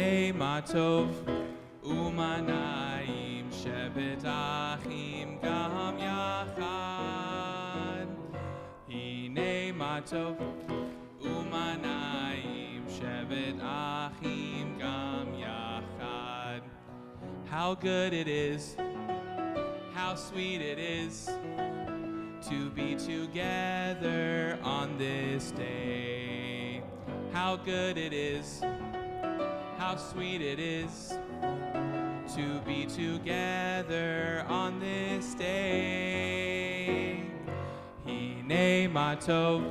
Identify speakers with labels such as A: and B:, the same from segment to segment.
A: Hine matov umanayim shevet achim gam yachad. Hine matov umanayim shevet achim gam yachad. How good it is, how sweet it is to be together on this day. How good it is, how sweet it is to be together on this day. Hine matov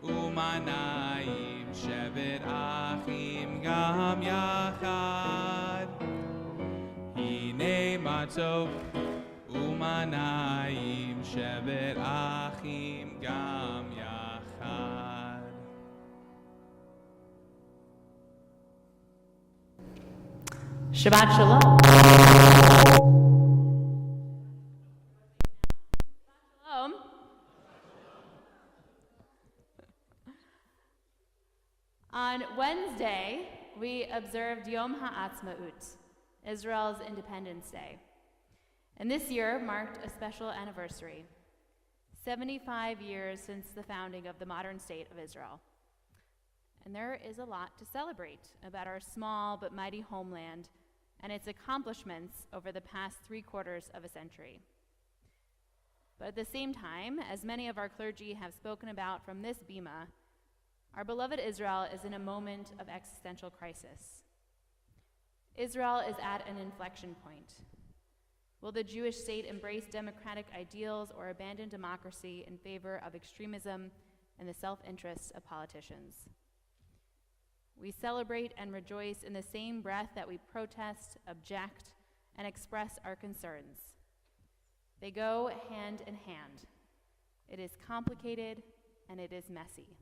A: umanayim shevet achim gam yachad. Hine matov umanayim shevet achim gam yachad.
B: Shabbat Shalom. Shalom. On Wednesday, we observed Yom HaAtzmaut, Israel's Independence Day. And this year marked a special anniversary, 75 years since the founding of the modern state of Israel. And there is a lot to celebrate about our small but mighty homeland and its accomplishments over the past 3/4 of a century. But at the same time, as many of our clergy have spoken about from this bima, our beloved Israel is in a moment of existential crisis. Israel is at an inflection point. Will the Jewish state embrace democratic ideals or abandon democracy in favor of extremism and the self-interest of politicians? We celebrate and rejoice in the same breath that we protest, object, and express our concerns. They go hand in hand. It is complicated and it is messy.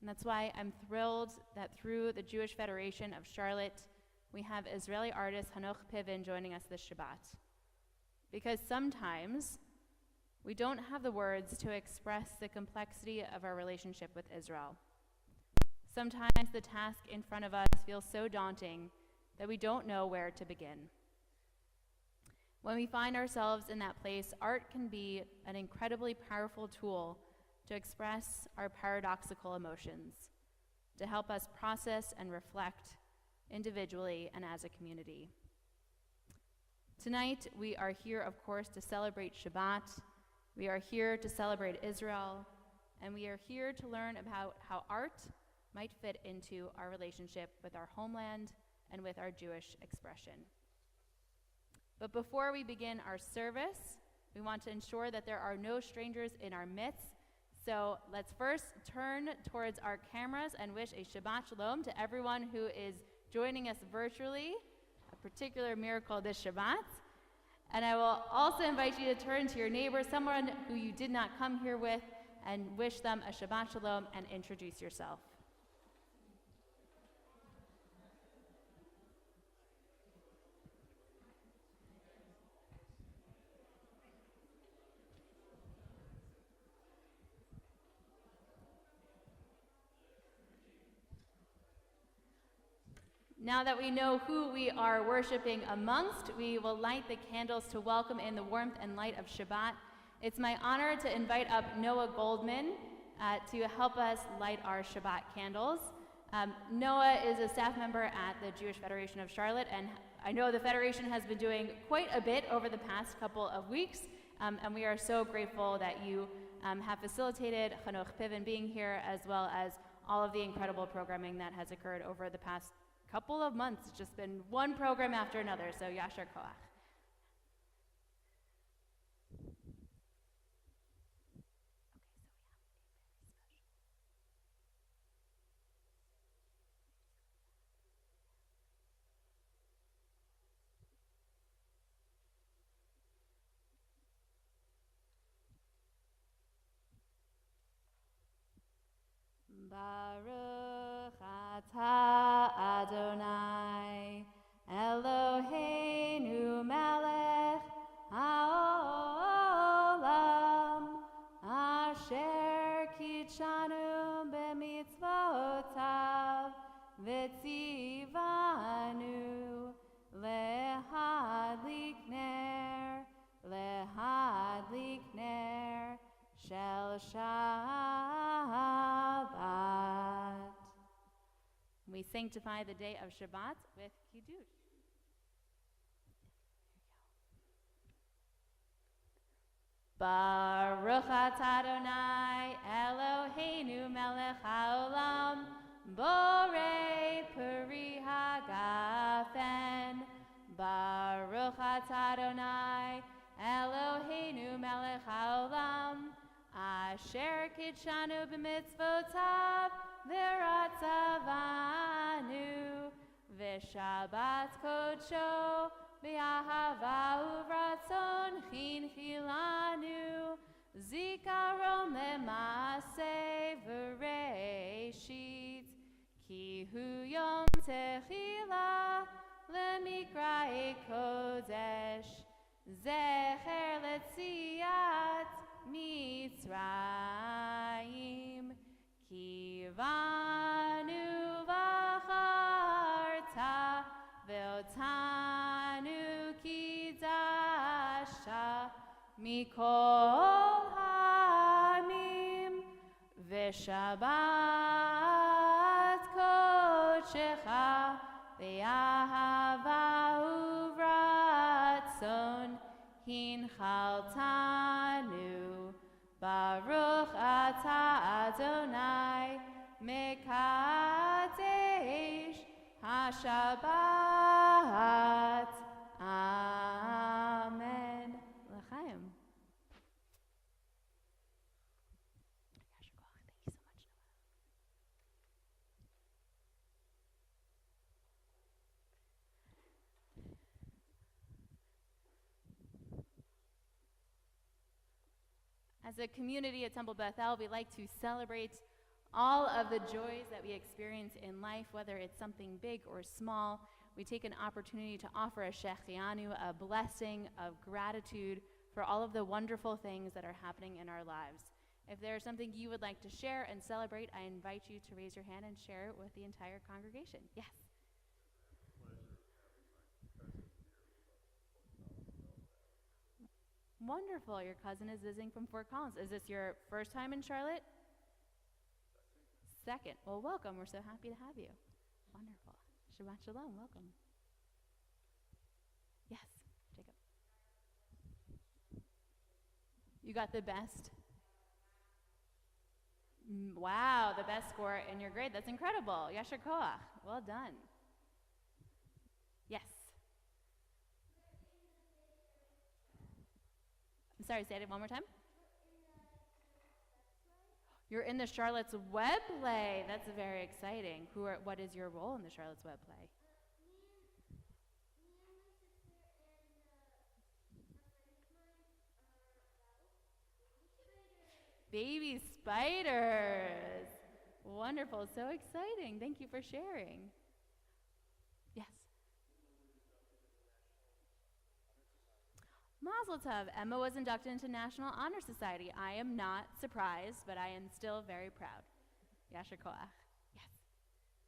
B: And that's why I'm thrilled that through the Jewish Federation of Charlotte, we have Israeli artist Hanoch Piven joining us this Shabbat. Because sometimes we don't have the words to express the complexity of our relationship with Israel. Sometimes the task in front of us feels so daunting that we don't know where to begin. When we find ourselves in that place, art can be an incredibly powerful tool to express our paradoxical emotions, to help us process and reflect individually and as a community. Tonight, we are here, of course, to celebrate Shabbat. We are here to celebrate Israel, and we are here to learn about how art might fit into our relationship with our homeland and with our Jewish expression. But before we begin our service, we want to ensure that there are no strangers in our midst. So let's first turn towards our cameras and wish a Shabbat Shalom to everyone who is joining us virtually, a particular miracle this Shabbat. And I will also invite you to turn to your neighbor, someone who you did not come here with, and wish them a Shabbat Shalom and introduce yourself. Now that we know who we are worshiping amongst, we will light the candles to welcome in the warmth and light of Shabbat. It's my honor to invite up Noah Goldman to help us light our Shabbat candles. Noah is a staff member at the Jewish Federation of Charlotte, and I know the Federation has been doing quite a bit over the past couple of weeks, and we are so grateful that you have facilitated Hanoch Piven being here, as well as all of the incredible programming that has occurred over the past couple of months. It's just been one program after another, so Yasher Koach. Baruch atah Adonai Eloheinu melech haolam asher kitshanu b'mitzvotav v'tzivotav kivanu lehadlik ner shel Shabbat. We sanctify the day of Shabbat with Kiddush. Baruch atah Adonai Eloheinu melech haolam borei peri hagafen. Baruch atah Adonai Eloheinu melech haolam asher kitshanu b'mitzvotav v'ratzavanu v'shabbat kodsho B'ahava uvratzon chinchilanu zikaron lemase v'reishit ki hu yom techila lemikrae kodesh zecher letziat Mitzrayim kivanu v'acharta ve'otanu kidasha mikol ha'amim ve'shabbat kodshecha ve'ahava uvratzon hinchaltanu Baruch atah Adonai mekadesh HaShabbat. Amen. L'chaim. Thank you so much, Noah. As a community at Temple Bethel, we like to celebrate all of the joys that we experience in life, whether it's something big or small. We take an opportunity to offer a shechianu, a blessing of gratitude for all of the wonderful things that are happening in our lives. If there's something you would like to share and celebrate, I invite you to raise your hand and share it with the entire congregation. Yes. Wonderful. Your cousin is visiting from Fort Collins. Is this your first time in Charlotte? Second. Well, welcome. We're so happy to have you. Wonderful. Shabbat shalom. Welcome. Yes, Jacob. You got the best? Wow, the best score in your grade. That's incredible. Yasher koach. Well done. Yes. I'm sorry, say it one more time. You're in the Charlotte's Web play. That's very exciting. What is your role in the Charlotte's Web play? Baby spiders. Wonderful. So exciting. Thank you for sharing. Yes. Mazel tov. Emma was inducted into National Honor Society. I am not surprised, but I am still very proud. Yasher koach. Yes.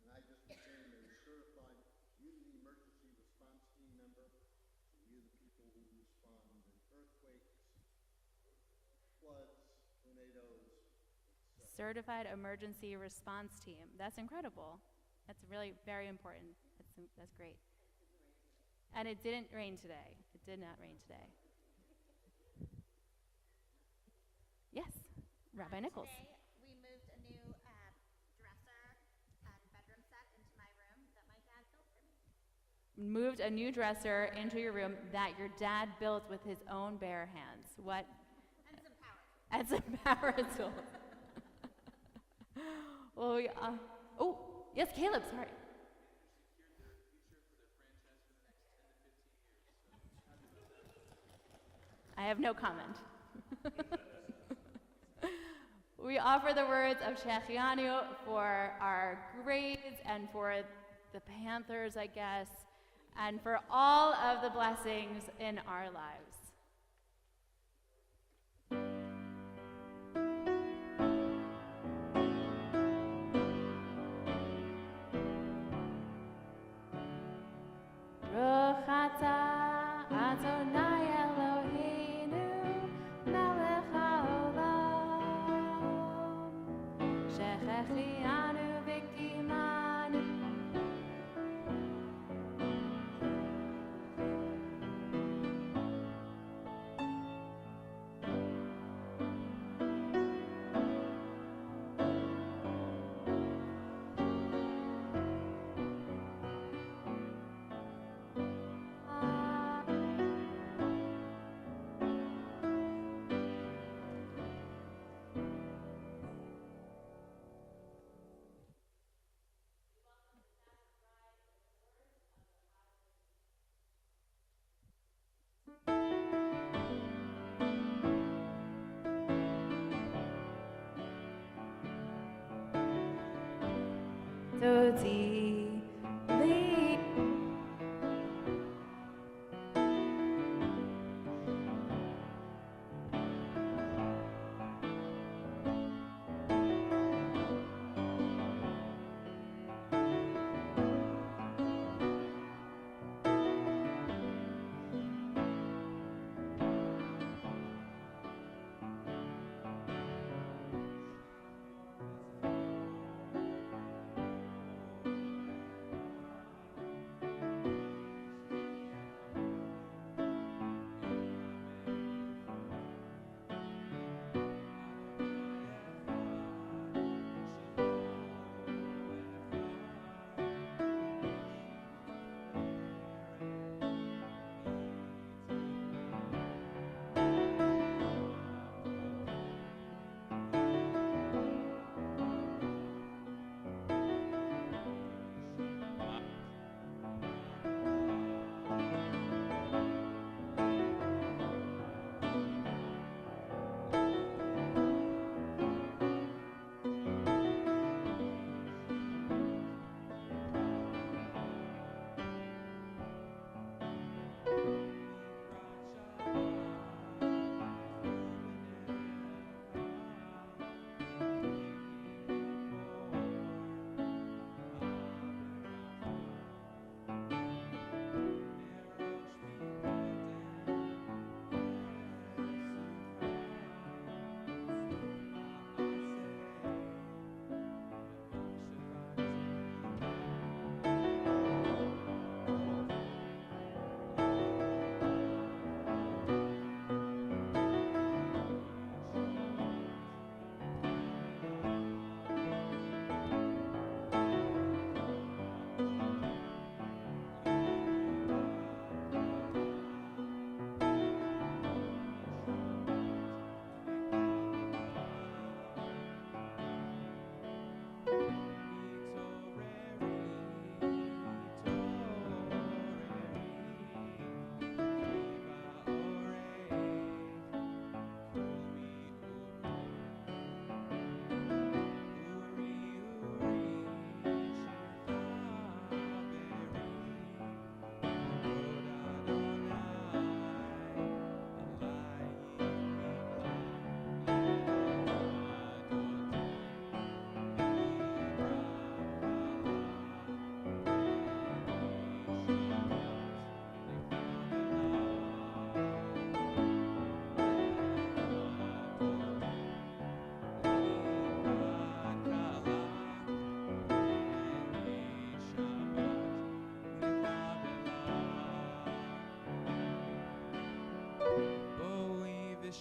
C: And I just became a certified community emergency response team member. You're the people who respond in earthquakes, floods, tornadoes, etc.
B: Certified emergency response team. That's incredible. That's really very important. That's great. And it didn't rain today. It did not rain today. Yes, Rabbi Nichols.
D: Today we moved a new dresser and bedroom set into my room that my dad built for me.
B: Moved a new dresser into your room that your dad built with his own bare hands. What?
D: And some power tools.
B: And some power tools. Well, yes, Caleb, sorry. I have no comment. We offer the words of Shechianu for our grades and for the Panthers, I guess, and for all of the blessings in our lives. Dodi Li.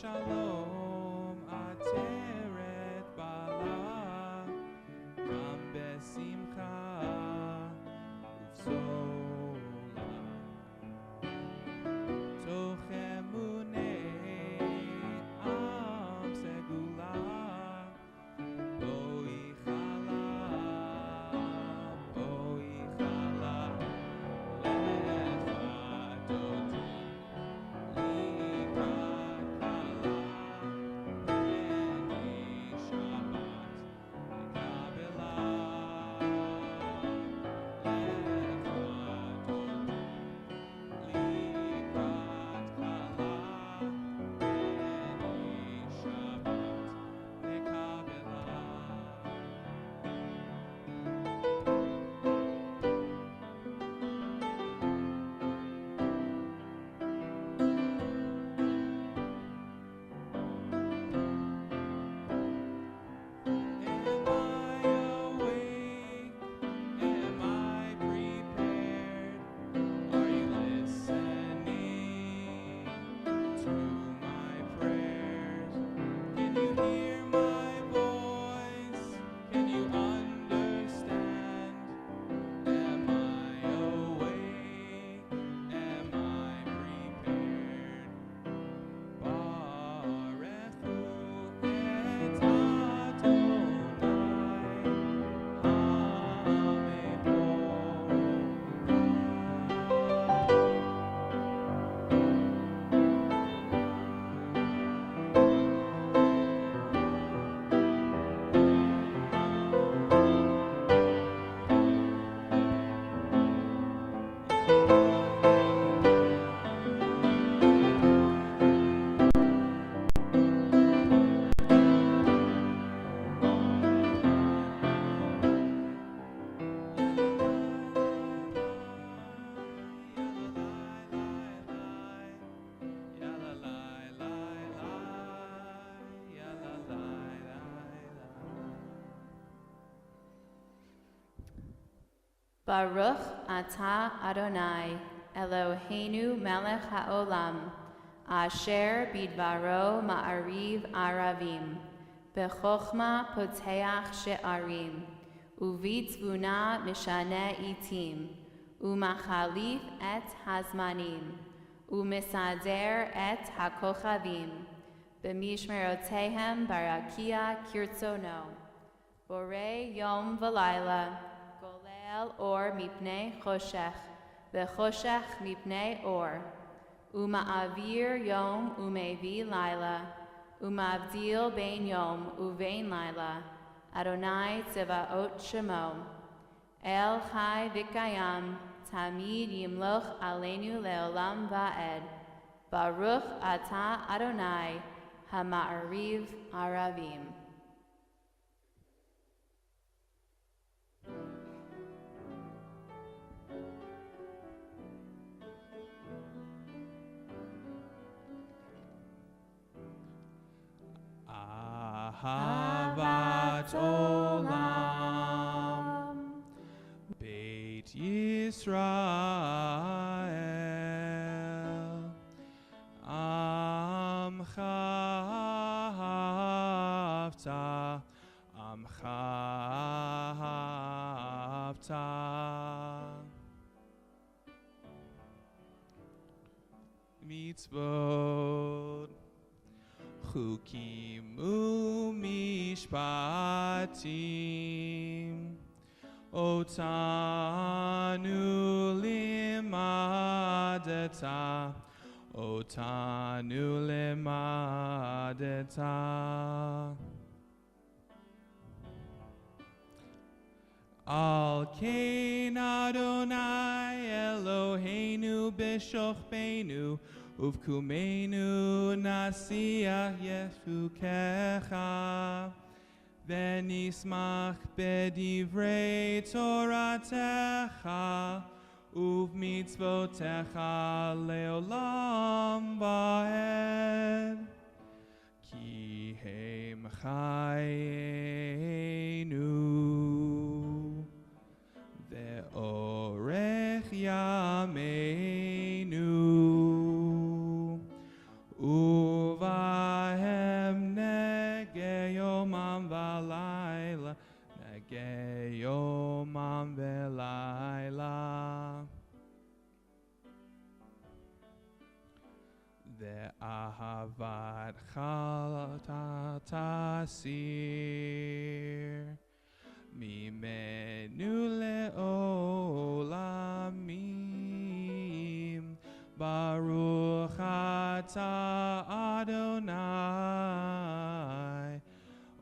A: Shalom ateret bala Ram besimcha uvsola Toch emunei am segula Boi chala lecha toti Shabbat
B: Baruch atah Adonai, Eloheinu melech haolam, asher bidvaro ma'ariv aravim, bechokma poteach she'arim, uvitzvuna mishane itim, umachalif et hazmanim, umisader et hakochavim, b'mishmerotehem barakia kirtzono, borei yom v'layla, golel or mipnei choshech, v'choshech mipnei or, uma'avir yom umevi layla, umavdil bein yom uvein layla, Adonai tzevaot shemo, El chai v'kayam, tamid yimloch aleinu leolam va'ed, Baruch atah Adonai, hama'ariv aravim.
A: Ahavat olam, Beit Yisrael, Amcha hafta, mitzvot, chukim umishpatim, otanu limadeta. Al kein Adonai Eloheinu b'shochbeinu uvkumenu nasiach yechukecha v'nismach b'divrei toratecha uvmitzvotecha leolam va'ed ki hem chayenu ve'orech yameinu uvahem nege yomam v'layla ve'ahavat chalatasir mimenu le'olamim Baruch atah Adonai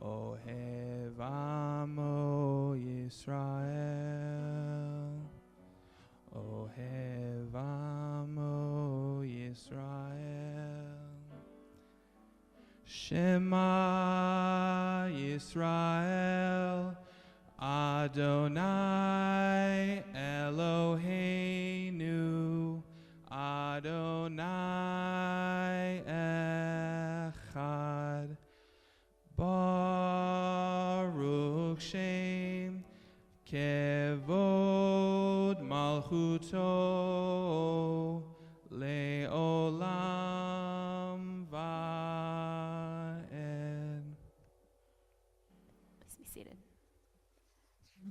A: Ohev Amo Yisrael Ohev Amo Yisrael Shema Yisrael Adonai Eloheinu Adonai Echad Baruch Shem Kevod Malchuto Leolam Va'ed.
B: Please be seated.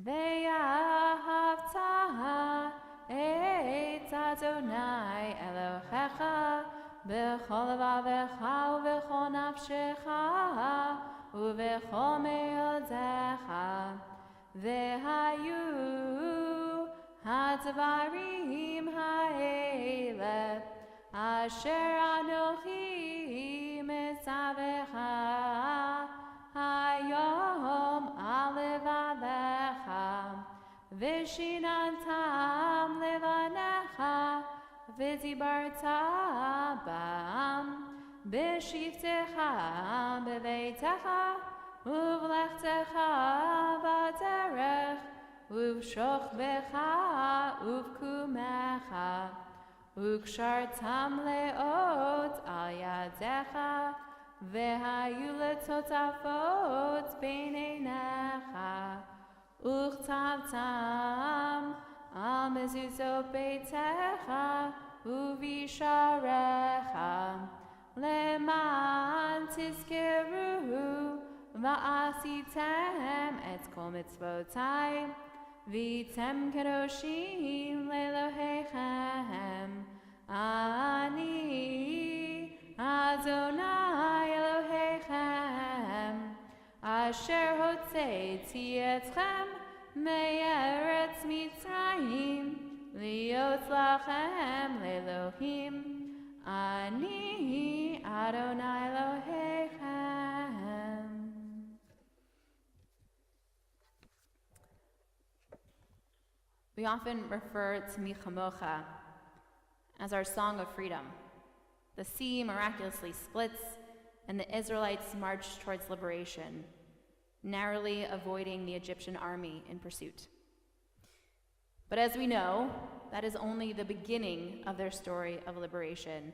B: Ve'ahavta et Adonai Elohecha b'chol levavecha u'b'chol nafshecha u'b'chol me'odecha ve'hayu hadvarim ha'ele asher anochi mitzavecha hayom alevavecha Vishinantam levanecha, vidibarta bam, bishivtecha beveitecha, uvlechtecha baderech, uvshochbecha, uvkumecha, ukshartam leot al yadecha, vehayu letotafot beineinecha, Uchtavtam al mezuzot beitecha uvisharecha leman tizkeru va'asitem et kol mitzvotai vitem kadoshim lelohechem ani Adonai Elohechem asher hotzeiti etchem me'eretz Mitzrayim liot lachem le'Elohim ani Adonai Elohechem. We often refer to Mi Chamocha as our song of freedom. The sea miraculously splits, and the Israelites march towards liberation, narrowly avoiding the Egyptian army in pursuit. But as we know, that is only the beginning of their story of liberation,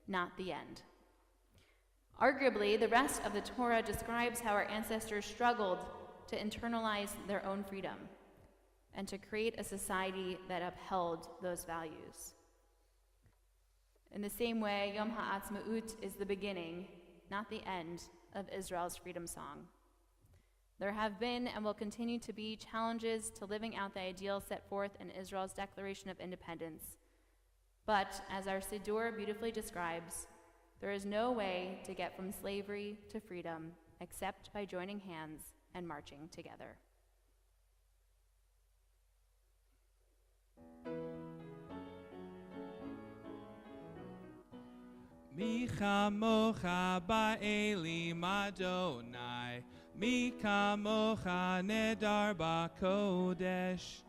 B: not the end. Arguably, the rest of the Torah describes how our ancestors struggled to internalize their own freedom and to create a society that upheld those values. In the same way, Yom HaAtzmaut is the beginning, not the end, of Israel's freedom song. There have been and will continue to be challenges to living out the ideals set forth in Israel's Declaration of Independence. But, as our Siddur beautifully describes, there is no way to get from slavery to freedom except by joining hands and marching together.
A: Mi chamocha ba'elim Adonai, mi chamocha nedar ba'kodesh.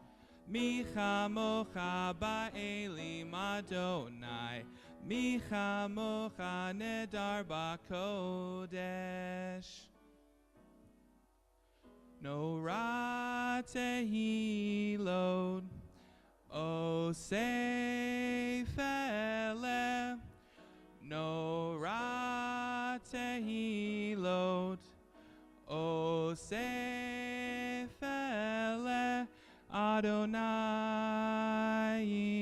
A: Mi chamocha ba'elim Adonai, mi chamocha nedar ba'kodesh. Nora tehilot, o seifele. Nora tehilot, o sefele, Adonai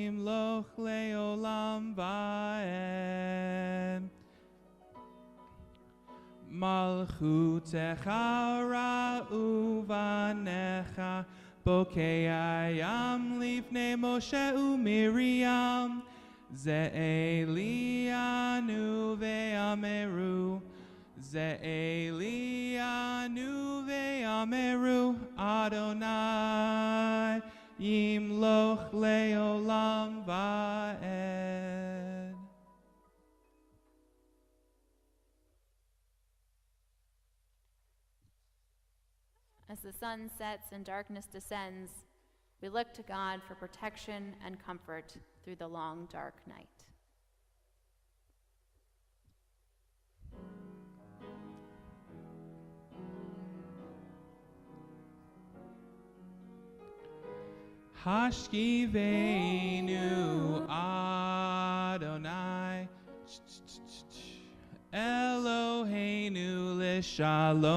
A: imloch leolam va'ed. Malchutecha ra'u v'necha, bokei ayam lifnei Moshe u'Miriam. Ze'elianu ve'ameru, Ze'elianu ve'ameru, Adonai yimloch leolam va'ed.
B: As the sun sets and darkness descends, we look to God for protection and comfort through the long, dark night.
A: Hashkiveinu Adonai, Eloheinu l'shalom.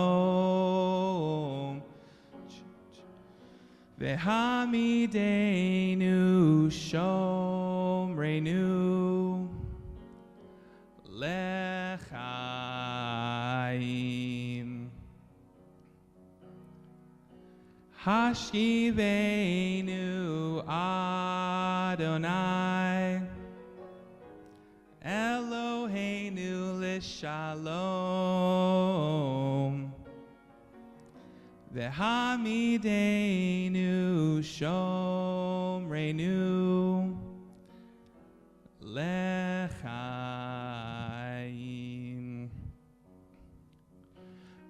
A: V'hamidenu shomrenu lechaim. Hashkiveinu Adonai, Eloheinu l'shalom. V'hamidenu shomrenu lechaim.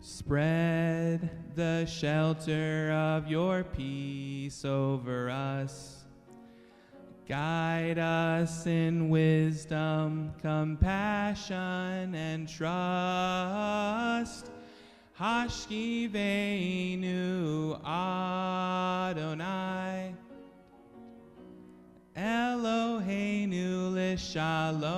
A: Spread the shelter of your peace over us. Guide us in wisdom, compassion, and trust. Hashkiveinu Adonai, Eloheinu l'shalom.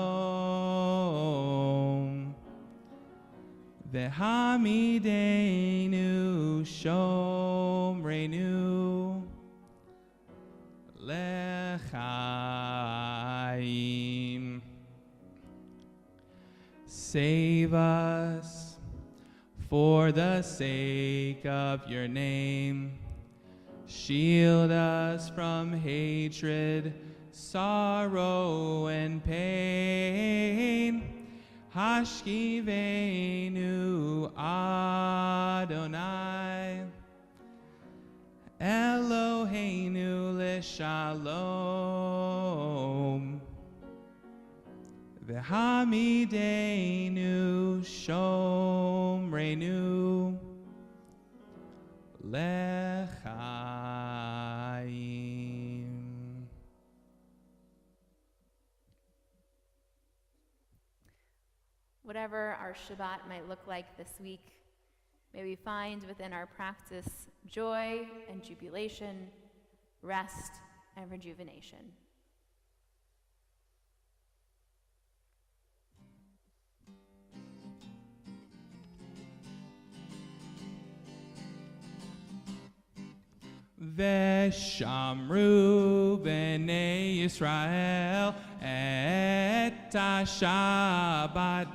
A: V'hamidenu shomrenu lechaim. lechaim. Save us for the sake of your name. Shield us from hatred, sorrow, and pain. Hashkivenu Adonai, Eloheinu l'shalom, v'hamidenu shomrenu lechaim.
B: Whatever our Shabbat might look like this week, may we find within our practice joy and jubilation, rest and rejuvenation.
A: Veshamru b'nei Yisrael et ha-Shabbat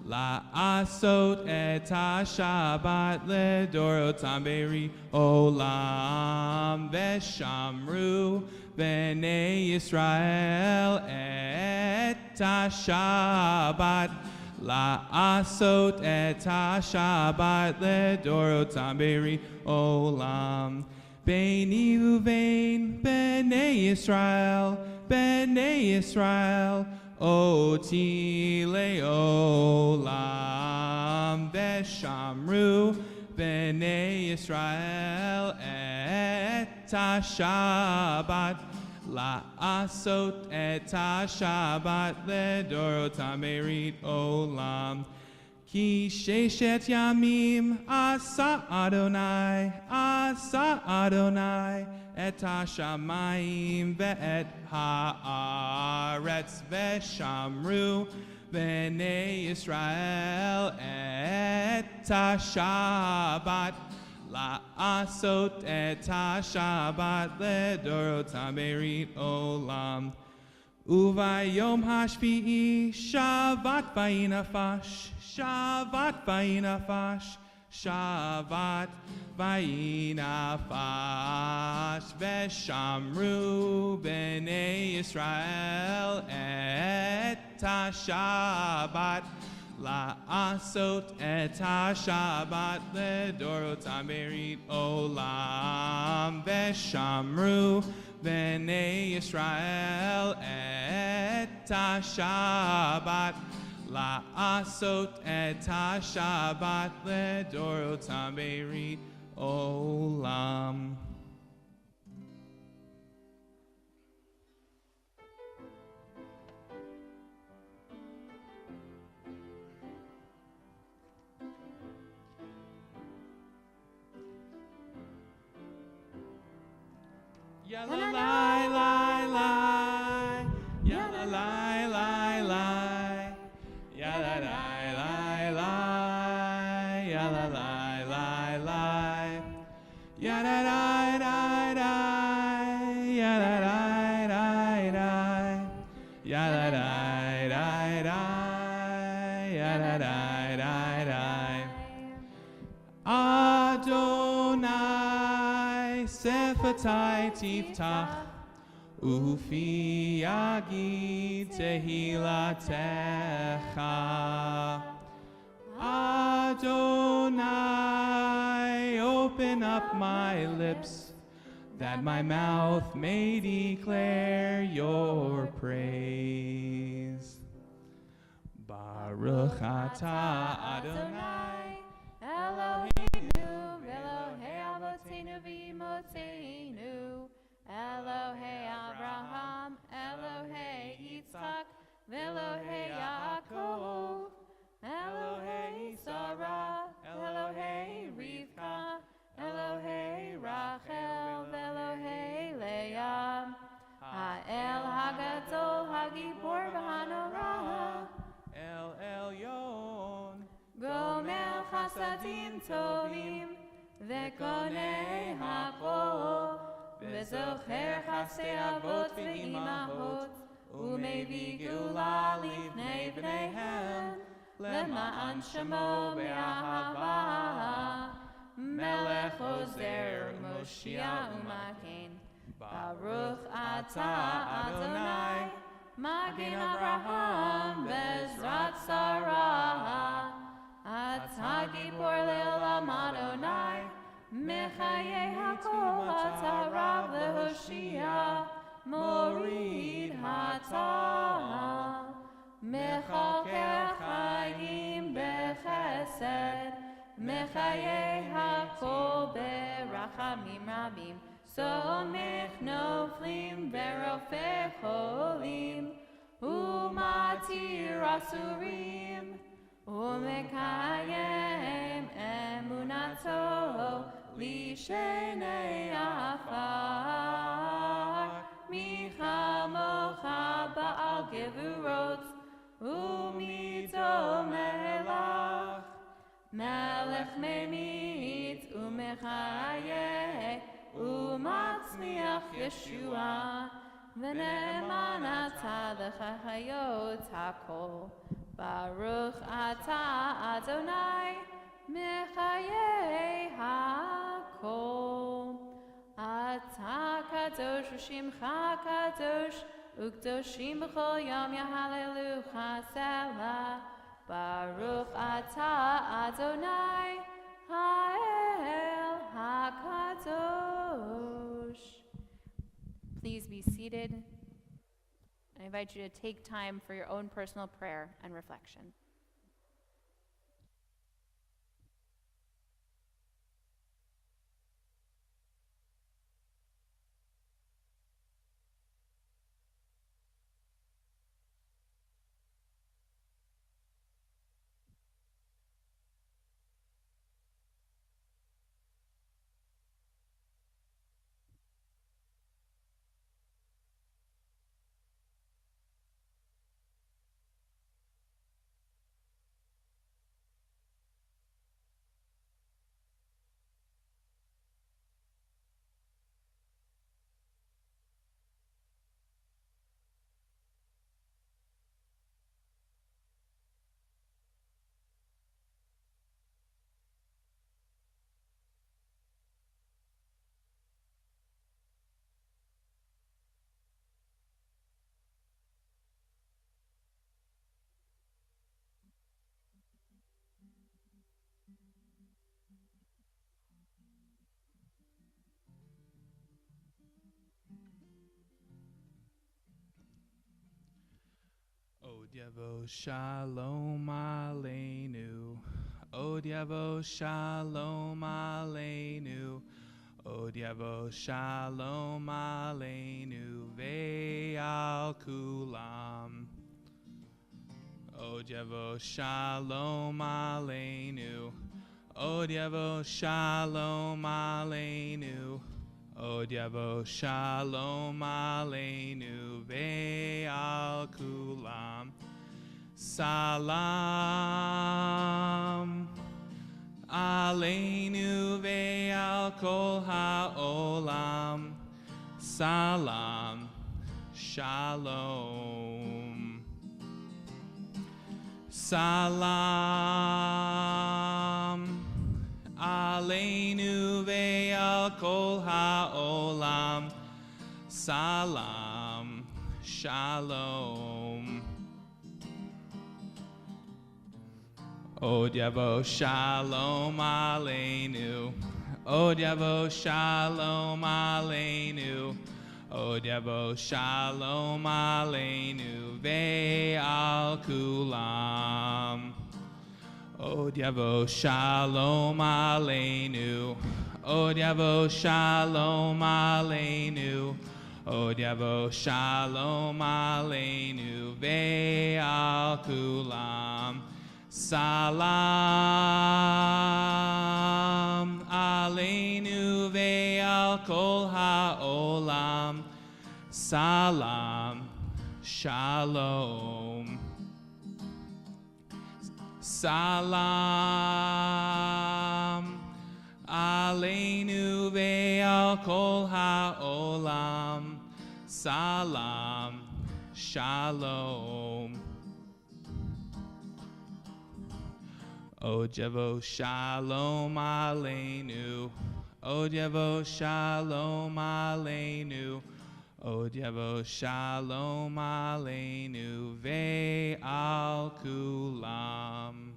A: la'asot et ha-Shabbat ledorotam beri olam. Veshamru b'nei Yisrael et ha-Shabbat la'asot et ha-Shabbat ledorotam beri olam. Beini uvein b'nei Yisrael, oti le'olam. Veshamru b'nei Yisrael et ha-Shabbat la'asot et ha-Shabbat ledorotam berit olam. Ki sheshet yamim asa Adonai et hashamayim ve'et haaretz. Veshamru b'nei Yisrael et ha-Shabbat la'asot et ha-Shabbat ledorotam berit olam. Uvayom hashvi'i shavat vayinafash, shavat vayinafash, shavat vayinafash. Veshamru b'nei Yisrael et ha-Shabbat la'asot et ha-Shabbat ledorotam berit olam. Veshamru b'nei Yisrael et ha-Shabbat la'asot et ha-Shabbat ledorotam berit olam. Yalla lai lai lai, yalla lai lai lai, yalla lai lai lai, yalla lai lai lai, yalla lai lai lai, yalla lai lai lai, yalla lai lai lai, yalla lai lai lai. Adonai Sefatai Tiftach Ufi Yagid Tehilatecha. Adonai, open up my lips, that my mouth may declare your praise. Baruch atah Adonai,
B: Eloheinu, Elohei Avotenu v'Imotenu, Elohei Abraham, Elohei Yitzchak, Elohei Yaakov, Elohei Sarah, Elohei Rivka, Elohei Rachel, Elohei Leah, Ha'el Hagadol Hagibor v'Hanorah,
A: El Elyon,
B: Gomel Chasadim Tovim, Vekonei Hakol,
A: וזוכר חסדי אבות ואימהות, ומביא גאולה לבני בניהם, למען שמו באהבה. מלך עוזר, מושיע ומגן, ברוך אתה אדוני, מגן אברהם בעזרת שרה. אתה גיבור לעולם אדוני, מחיי הכל אתה רב להושיע, מוריד אתה. מחלקי חיים בחסד, מחיי הכל ברחמים רבים, סומך נופלים ורופא חולים, ומתיר אסורים, ומקיים אמונתו לשני עפר. מי כמוך בעל גבורות, ומדומה לך, מלך ממית ומחיה, ומצמיח ישועה, ונאמן אתה לחיות הכל. ברוך אתה אדוני, מחיי הכל. אתה קדוש ושמך קדוש, וקדושים בכל יום יהללוך סלה. ברוך אתה אדוני, האל הקדוש. Please be seated. I invite you to take time for your own personal prayer and reflection. Od Yavo Shalom Aleinu. Od Yavo Shalom Aleinu. Od Yavo Shalom Aleinu Ve'al Kulam. Od Yavo Shalom Aleinu. Od Yavo Shalom Aleinu. Od Yavo Shalom Aleinu Ve'al Kulam. Salam Aleinu Ve'al Kol HaOlam. Salam Shalom. Salam Aleinu ve'al kol ha'olam. Salam Shalom. Od Yavo Shalom Aleinu. Od Yavo Shalom Aleinu. Od Yavo Shalom Aleinu ve'al kulam. Od Yavo Shalom Aleinu. Od Yavo Shalom Aleinu. Od Yavo Shalom Aleinu ve'al kulam. Salam Aleinu ve'al kol ha'olam. Salam Shalom. Salam
E: Aleinu ve'al kol ha'olam. Salam. Shalom. Ojevo shalom aleinu. Ojevo shalom aleinu. Ojevo shalom aleinu ve'al kulam.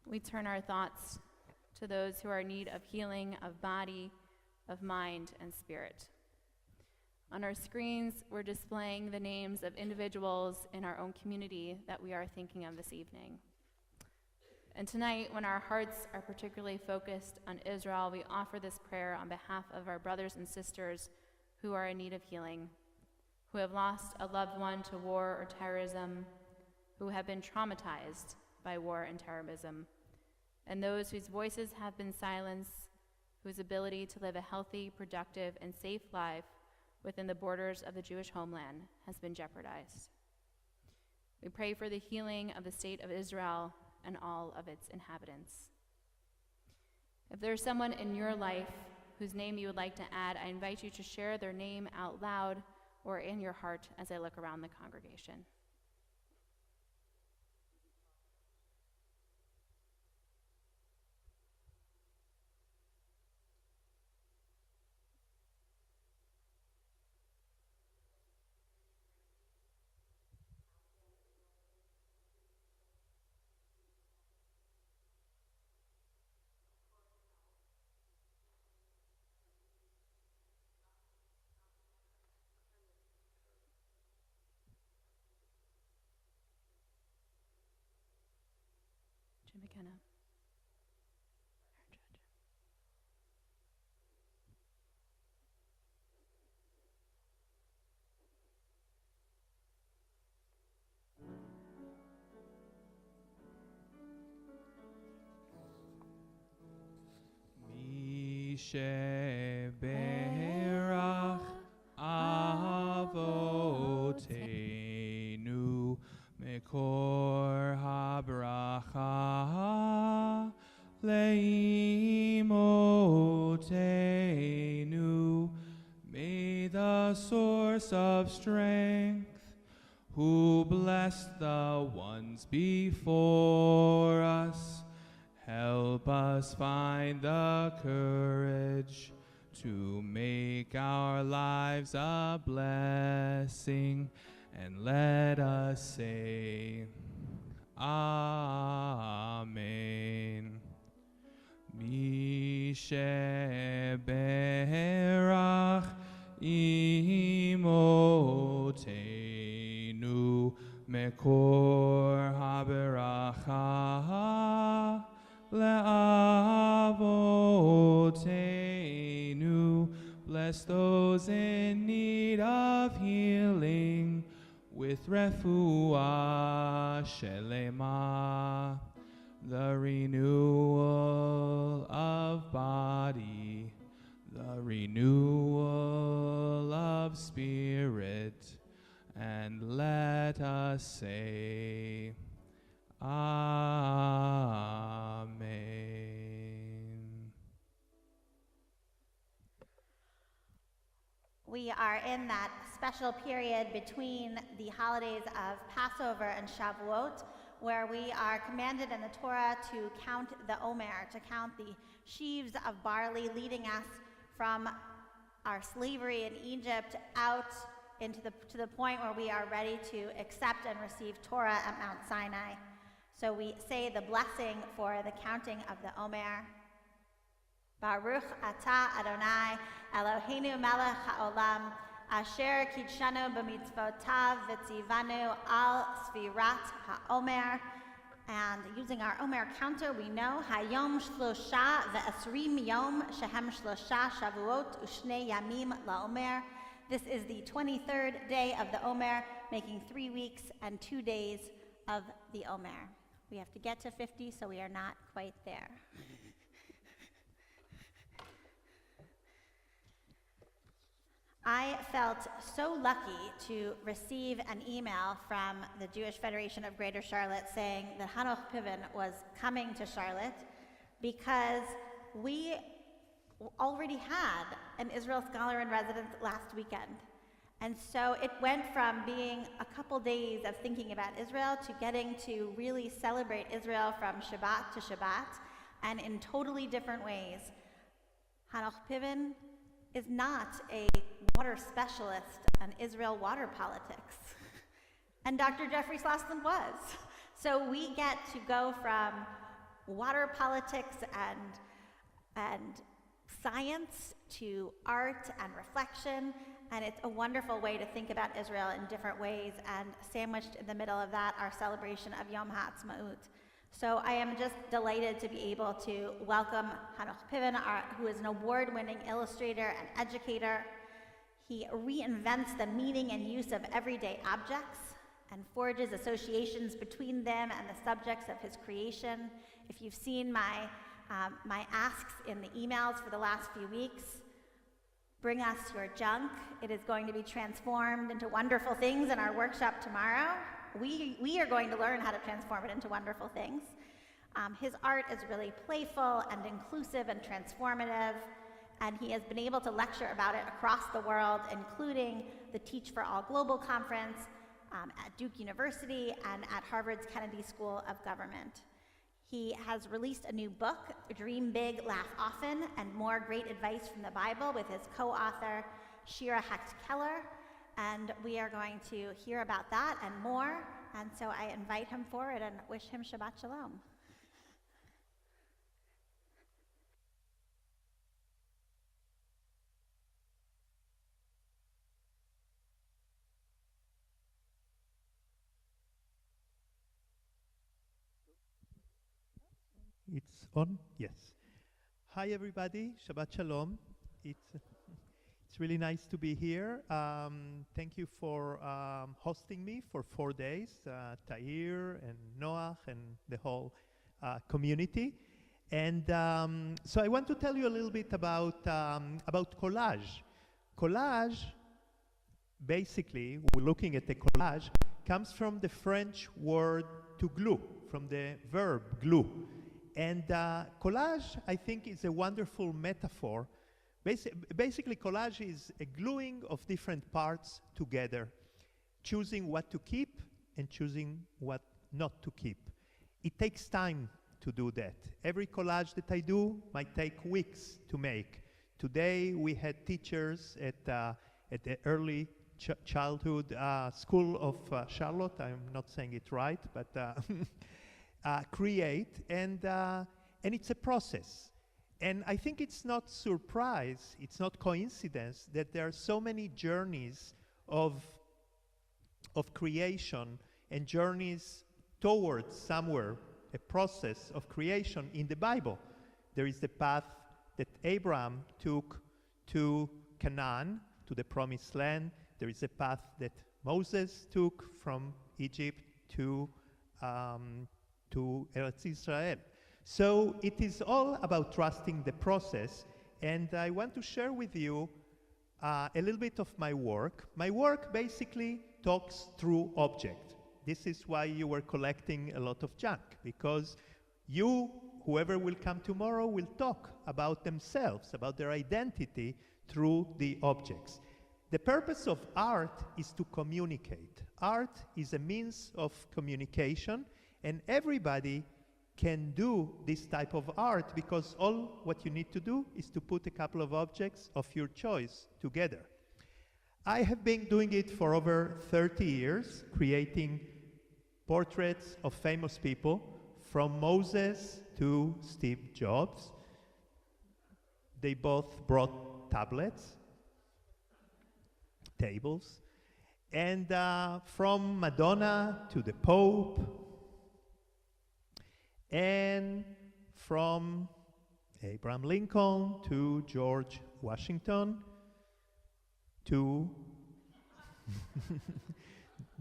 B: We turn our thoughts to those who are in need of healing of body, of mind, and spirit. On our screens, we're displaying the names of individuals in our own community that we are thinking of this evening. And tonight, when our hearts are particularly focused on Israel, we offer this prayer on behalf of our brothers and sisters who are in need of healing, who have lost a loved one to war or terrorism, who have been traumatized by war and terrorism, and those whose voices have been silenced, whose ability to live a healthy, productive, and safe life within the borders of the Jewish homeland has been jeopardized. We pray for the healing of the state of Israel and all of its inhabitants. If there's someone in your life whose name you would like to add, I invite you to share their name out loud or in your heart as I look around the congregation. Jim McKenna.
E: Sheberach avoteinu mekor habracha leimotenu. May the source of strength, who blessed the ones before us, help us find the courage to make our lives a blessing, and let us say, Amen. Misheberach imotenu mekor haberacha le'avotenu. Bless those in need of healing with refuah shelema, the renewal of body, the renewal of spirit, and let us say, Amen.
D: We are in that special period between the holidays of Passover and Shavuot, where we are commanded in the Torah to count the Omer, to count the sheaves of barley, leading us from our slavery in Egypt out to the point where we are ready to accept and receive Torah at Mount Sinai. So we say the blessing for the counting of the Omer. Baruch atah Adonai Eloheinu melech haolam asher kidshanu b'mitzvotav v'tzivanu al sfirat haomer. And using our Omer counter, we know Hayom shlosha ve'esrim yom shehem shlosha shavuot u'shnei yamim la'omer. This is the 23rd day of the Omer, making 3 weeks and 2 days of the Omer. We have to get to 50, so we are not quite there. I felt so lucky to receive an email from the Jewish Federation of Greater Charlotte saying that Hanoch Piven was coming to Charlotte because we already had an Israel scholar in residence last weekend. And so it went from being a couple days of thinking about Israel to getting to really celebrate Israel from Shabbat to Shabbat, and in totally different ways. Hanoch Piven is not a water specialist on Israel water politics. And Dr. Jeffrey Slosland was. So we get to go from water politics and science to art and reflection, and it's a wonderful way to think about Israel in different ways, and sandwiched in the middle of that, our celebration of Yom HaAtzmaut. So I am just delighted to be able to welcome Hanoch Piven, who is an award-winning illustrator and educator. He reinvents the meaning and use of everyday objects and forges associations between them and the subjects of his creation. If you've seen my asks in the emails for the last few weeks, bring us your junk. It is going to be transformed into wonderful things in our workshop tomorrow. We are going to learn how to transform it into wonderful things. His art is really playful and inclusive and transformative, and he has been able to lecture about it across the world, including the Teach for All Global Conference at Duke University and at Harvard's Kennedy School of Government. He has released a new book, Dream Big, Laugh Often, and More Great Advice from the Bible, with his co-author, Shira Hecht Keller. And we are going to hear about that and more. And so I invite him forward and wish him Shabbat Shalom.
F: It's on? Yes. Hi, everybody. Shabbat Shalom. It's really nice to be here. Thank you for hosting me for 4 days, Tahir and Noach and the whole community. And so I want to tell you a little bit about collage. Collage, basically, we're looking at the collage, comes from the French word to glue, from the verb glue. And collage, I think, is a wonderful metaphor. Basically, collage is a gluing of different parts together, choosing what to keep and choosing what not to keep. It takes time to do that. Every collage that I do might take weeks to make. Today, we had teachers at the early childhood school of Charlotte. I'm not saying it right, but create, and it's a process. And I think it's not surprise, it's not coincidence that there are so many journeys of creation and journeys towards somewhere, a process of creation in the Bible. There is the path that Abraham took to Canaan, to the promised land. There is a path that Moses took from Egypt to Eretz Israel. So it is all about trusting the process, and I want to share with you a little bit of my work. My work basically talks through object. This is why you were collecting a lot of junk, because you, whoever will come tomorrow, will talk about themselves, about their identity through the objects. The purpose of art is to communicate. Art is a means of communication, and everybody can do this type of art, because all what you need to do is to put a couple of objects of your choice together. I have been doing it for over 30 years, creating portraits of famous people, from Moses to Steve Jobs. They both brought tablets, tables, and from Madonna to the Pope, and from Abraham Lincoln to George Washington to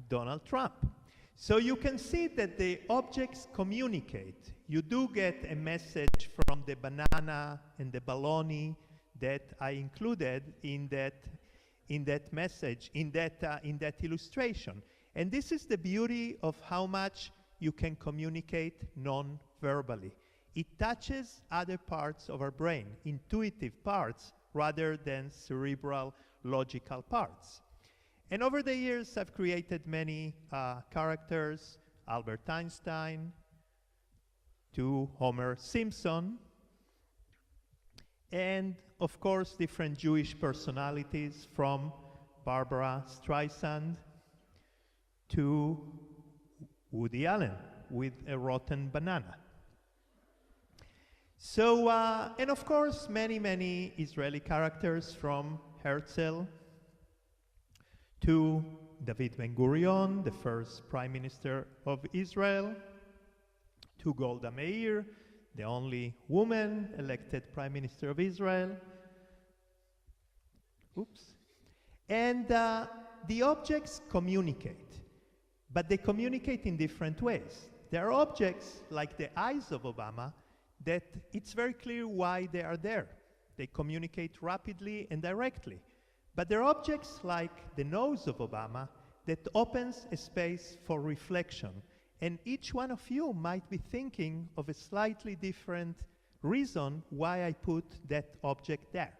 F: Donald Trump. So you can see that the objects communicate. You do get a message from the banana and the bologna that I included in that in that message, in that illustration. And this is the beauty of how much you can communicate non-verbally. It touches other parts of our brain, intuitive parts, rather than cerebral, logical parts. And over the years, I've created many characters, Albert Einstein to Homer Simpson, and of course, different Jewish personalities from Barbara Streisand to Woody Allen with a rotten banana. So, and of course, many, many Israeli characters from Herzl to David Ben-Gurion, the first Prime Minister of Israel, to Golda Meir, the only woman elected Prime Minister of Israel. Oops. And the objects communicate, but they communicate in different ways. There are objects like the eyes of Obama that it's very clear why they are there. They communicate rapidly and directly. But there are objects like the nose of Obama that opens a space for reflection. And each one of you might be thinking of a slightly different reason why I put that object there.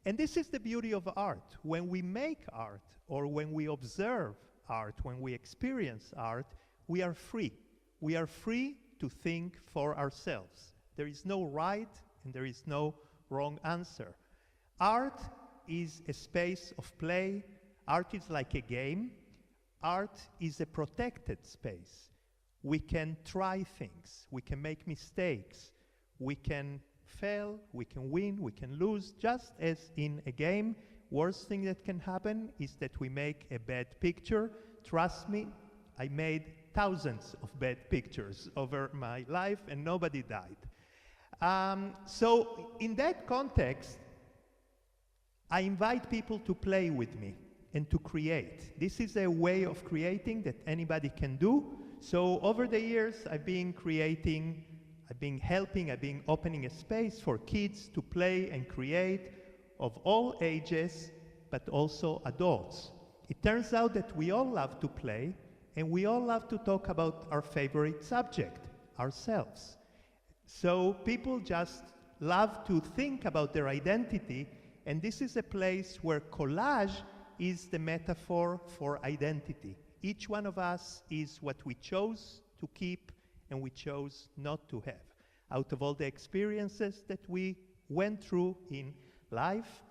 F: And this is the beauty of art. When we make art, or when we observe art, when we experience art, we are free. We are free to think for ourselves. There is no right and there is no wrong answer. Art is a space of play. Art is like a game. Art is a protected space. We can try things. We can make mistakes. We can fail. We can win. We can lose. Just as in a game, worst thing that can happen is that we make a bad picture. Trust me, I made thousands of bad pictures over my life and nobody died. So in that context, I invite people to play with me and to create. This is a way of creating that anybody can do. So over the years, I've been creating, I've been helping, I've been opening a space for kids to play and create of all ages, but also adults. It turns out that we all love to play and we all love to talk about our favorite subject, ourselves. So people just love to think about their identity, and this is a place where collage is the metaphor for identity. Each one of us is what we chose to keep and we chose not to have. Out of all the experiences that we went through in life,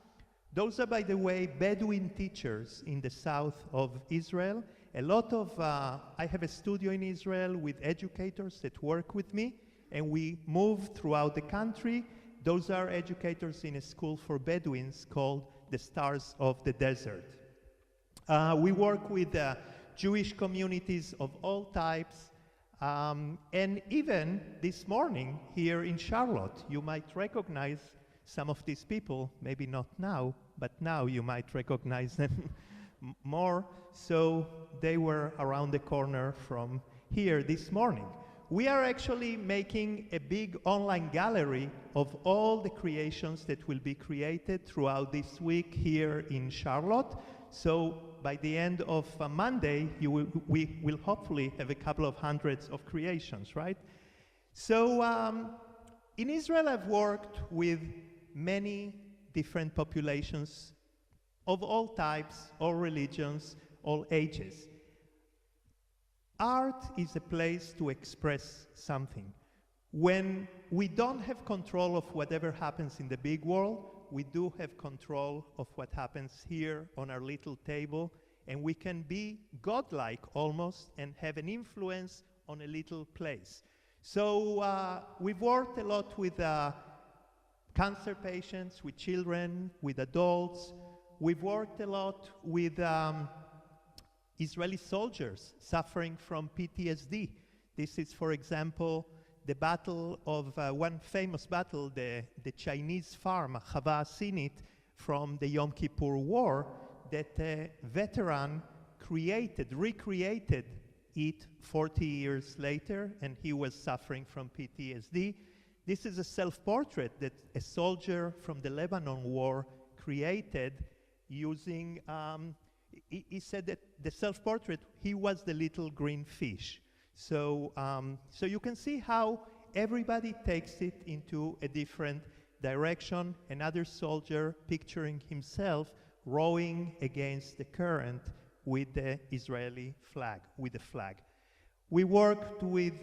F: those are, by the way, Bedouin teachers in the south of Israel. A lot of, I have a studio in Israel with educators that work with me, and we move throughout the country. Those are educators in a school for Bedouins called the Stars of the Desert. We work with Jewish communities of all types, and even this morning here in Charlotte, you might recognize some of these people, maybe not now, but now you might recognize them more. So they were around the corner from here this morning. We are actually making a big online gallery of all the creations that will be created throughout this week here in Charlotte. So by the end of Monday, we will hopefully have a couple of hundreds of creations, right? So in Israel, I've worked with many different populations of all types, all religions, all ages. Art is a place to express something. When we don't have control of whatever happens in the big world, we do have control of what happens here on our little table, and we can be godlike almost and have an influence on a little place. So we've worked a lot with cancer patients, with children, with adults. We've worked a lot with Israeli soldiers suffering from PTSD. This is, for example, the battle of one famous battle, the Chinese farm, Chava Sinit, from the Yom Kippur War, that a veteran recreated it 40 years later, and he was suffering from PTSD. This is a self-portrait that a soldier from the Lebanon War created using, he said that the self-portrait, he was the little green fish. So, so you can see how everybody takes it into a different direction. Another soldier picturing himself rowing against the current with the Israeli flag, with the flag. We worked with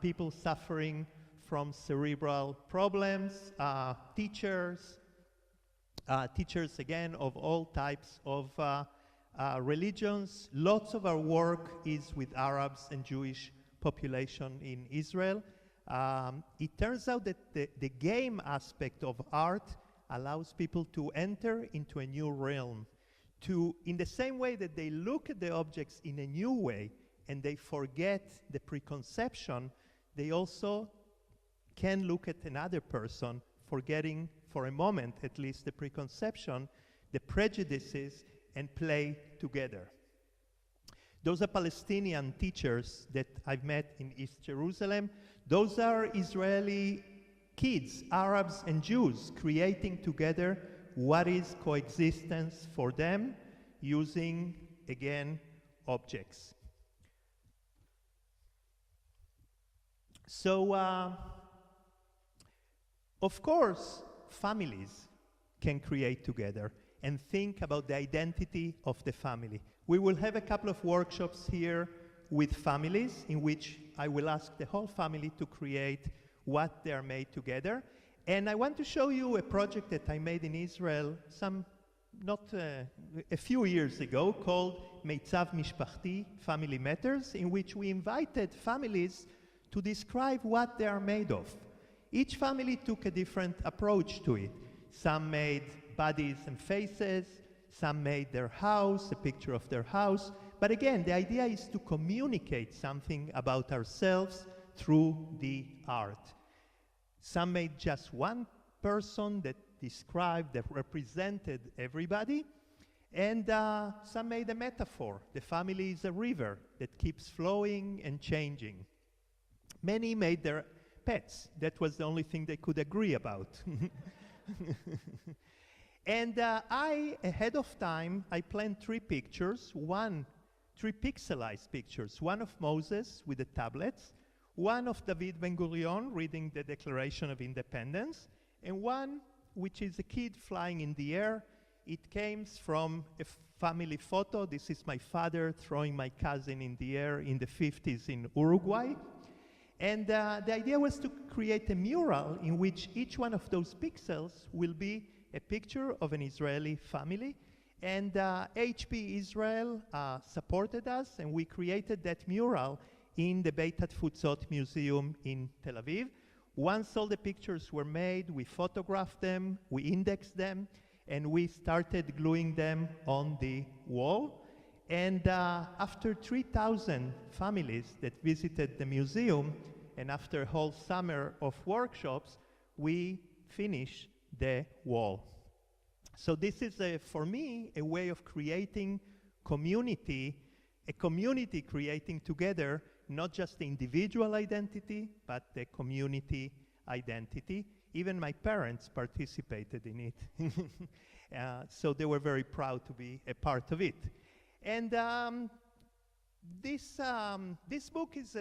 F: people suffering from cerebral problems, teachers again of all types of religions. Lots of our work is with Arabs and Jewish population in Israel. It turns out that the game aspect of art allows people to enter into a new realm, in the same way that they look at the objects in a new way and they forget the preconception, they also can look at another person, forgetting for a moment at least the preconception, the prejudices, and play together. Those are Palestinian teachers that I've met in East Jerusalem. Those are Israeli kids, Arabs and Jews, creating together what is coexistence for them, using, again, objects. So, of course, families can create together and think about the identity of the family. We will have a couple of workshops here with families in which I will ask the whole family to create what they are made together. And I want to show you a project that I made in Israel a few years ago called Meitzav Mishpachti, Family Matters, in which we invited families to describe what they are made of. Each family took a different approach to it. Some made bodies and faces, some made their house, a picture of their house. But again, the idea is to communicate something about ourselves through the art. Some made just one person that described, that represented everybody, and some made a metaphor. The family is a river that keeps flowing and changing. Many made their pets. That was the only thing they could agree about. And ahead of time, I planned three pixelized pictures. One of Moses with the tablets, one of David Ben-Gurion reading the Declaration of Independence, and one which is a kid flying in the air. It came from a family photo. This is my father throwing my cousin in the air in the 50s in Uruguay. And the idea was to create a mural in which each one of those pixels will be a picture of an Israeli family. And HP Israel supported us, and we created that mural in the Beit HaTfutzot Museum in Tel Aviv. Once all the pictures were made, we photographed them, we indexed them, and we started gluing them on the wall. And after 3,000 families that visited the museum, and after a whole summer of workshops, we finished the wall. So this is, for me, a way of creating community, a community creating together not just the individual identity, but the community identity. Even my parents participated in it. So they were very proud to be a part of it. And this book is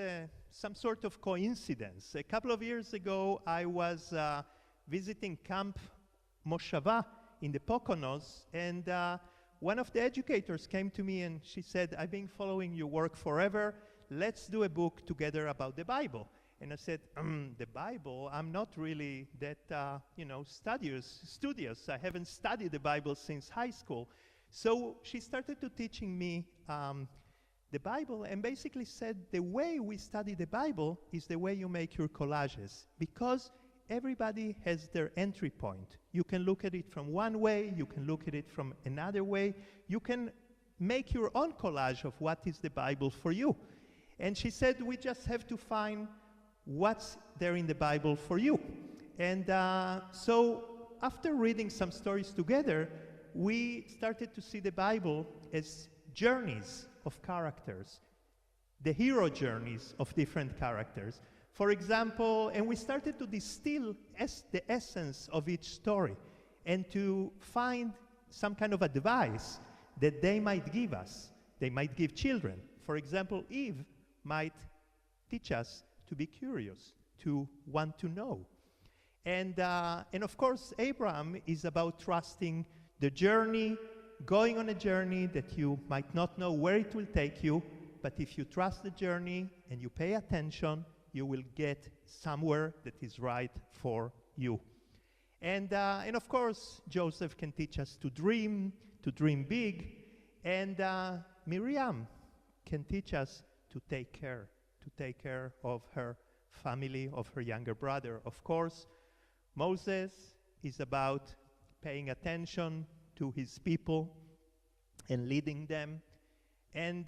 F: some sort of coincidence. A couple of years ago, I was visiting Camp Moshava in the Poconos, and one of the educators came to me and she said, "I've been following your work forever. Let's do a book together about the Bible." And I said, the Bible? I'm not really that, studious. I haven't studied the Bible since high school. So she started to teaching me the Bible, and basically said, the way we study the Bible is the way you make your collages, because everybody has their entry point. You can look at it from one way, you can look at it from another way. You can make your own collage of what is the Bible for you. And she said, we just have to find what's there in the Bible for you. And so after reading some stories together, we started to see the Bible as journeys of characters, the hero journeys of different characters. For example, and we started to distill the essence of each story and to find some kind of advice that they might give us. They might give children. For example, Eve might teach us to be curious, to want to know. And of course, Abraham is about trusting the journey, going on a journey that you might not know where it will take you, but if you trust the journey and you pay attention, you will get somewhere that is right for you. And of course, Joseph can teach us to dream big, and Miriam can teach us to take care of her family, of her younger brother. Of course, Moses is about paying attention to his people and leading them. And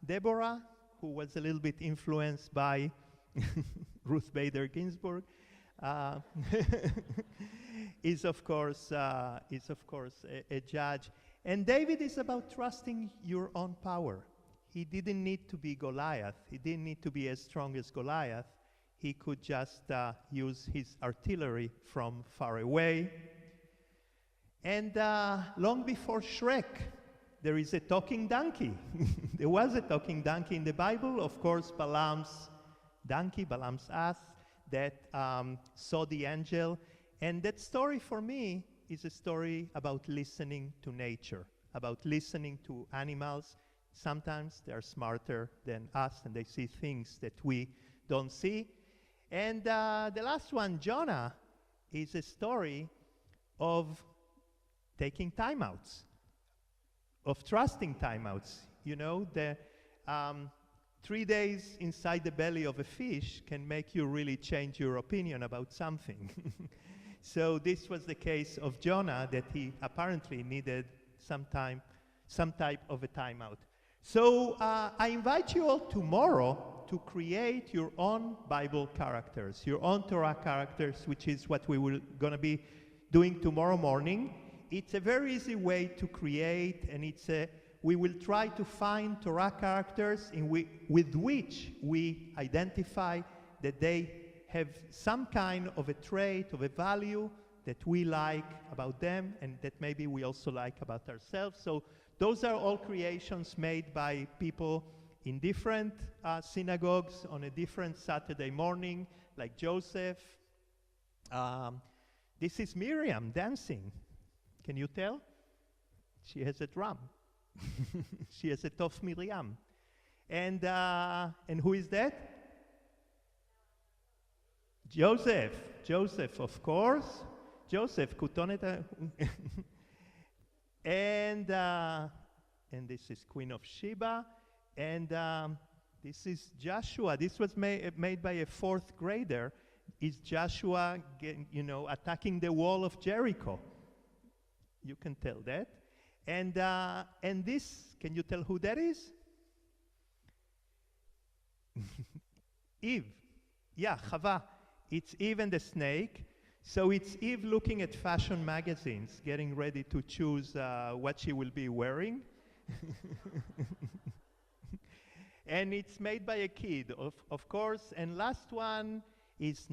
F: Deborah, who was a little bit influenced by Ruth Bader Ginsburg, is of course a judge. And David is about trusting your own power. He didn't need to be Goliath. He didn't need to be as strong as Goliath. He could just use his artillery from far away. And long before Shrek, there is a talking donkey. There was a talking donkey in the Bible. Of course, Balaam's donkey, Balaam's ass, that saw the angel. And that story for me is a story about listening to nature, about listening to animals. Sometimes they are smarter than us and they see things that we don't see. And the last one, Jonah, is a story of taking timeouts, of trusting timeouts. You know, the 3 days inside the belly of a fish can make you really change your opinion about something. So this was the case of Jonah, that he apparently needed some type of a timeout. So I invite you all tomorrow to create your own Bible characters, your own Torah characters, which is what we will going to be doing tomorrow morning. It's a very easy way to create, and we will try to find Torah characters with which we identify that they have some kind of a trait, of a value that we like about them and that maybe we also like about ourselves. So those are all creations made by people in different synagogues on a different Saturday morning, like Joseph. This is Miriam dancing. Can you tell? She has a drum. She has a Tov Miriam. And who is that? Joseph, of course. Joseph, Kutonet. And this is Queen of Sheba. And this is Joshua. This was made by a fourth grader. Is Joshua, attacking the wall of Jericho? You can tell that. And this, can you tell who that is? Eve. Yeah, Chava. It's Eve and the snake. So it's Eve looking at fashion magazines, getting ready to choose what she will be wearing. And it's made by a kid, of course. And last one is